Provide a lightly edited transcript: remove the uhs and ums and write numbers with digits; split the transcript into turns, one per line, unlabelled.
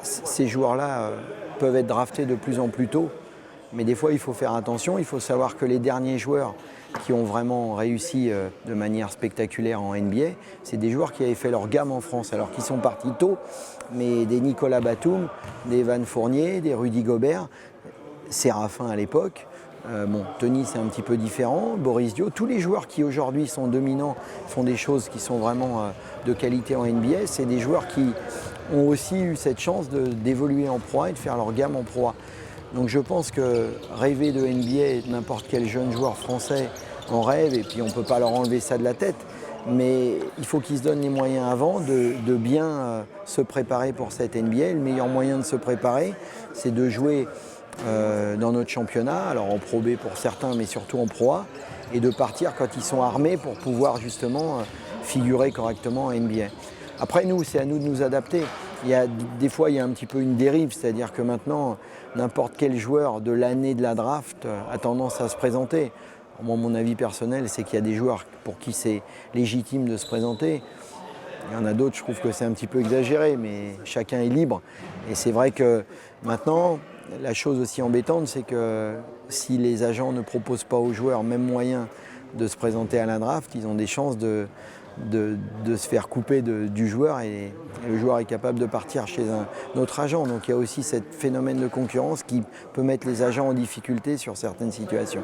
ces joueurs-là peuvent être draftés de plus en plus tôt. Mais des fois, il faut faire attention. Il faut savoir que les derniers joueurs qui ont vraiment réussi de manière spectaculaire en NBA, c'est des joueurs qui avaient fait leur gamme en France, alors qu'ils sont partis tôt. Mais des Nicolas Batum, des Evan Fournier, des Rudy Gobert, Séraphin à l'époque. Tony, c'est un petit peu différent. Boris Dio, tous les joueurs qui aujourd'hui sont dominants, font des choses qui sont vraiment de qualité en NBA, c'est des joueurs qui ont aussi eu cette chance d'évoluer en Pro A et de faire leur gamme en Pro A. Donc je pense que rêver de NBA, n'importe quel jeune joueur français en rêve, et puis on ne peut pas leur enlever ça de la tête, mais il faut qu'ils se donnent les moyens avant de bien se préparer pour cette NBA. Le meilleur moyen de se préparer, c'est de jouer dans notre championnat, alors en Pro B pour certains, mais surtout en Pro A, et de partir quand ils sont armés pour pouvoir justement figurer correctement en NBA. Après nous, c'est à nous de nous adapter. Des fois, il y a un petit peu une dérive, c'est-à-dire que maintenant, n'importe quel joueur de l'année de la draft a tendance à se présenter. Moi, mon avis personnel, c'est qu'il y a des joueurs pour qui c'est légitime de se présenter. Il y en a d'autres, je trouve que c'est un petit peu exagéré, mais chacun est libre. Et c'est vrai que maintenant, la chose aussi embêtante, c'est que si les agents ne proposent pas aux joueurs même moyen de se présenter à la draft, ils ont des chances de se faire couper du joueur, et le joueur est capable de partir chez un autre agent. Donc il y a aussi ce phénomène de concurrence qui peut mettre les agents en difficulté sur certaines situations.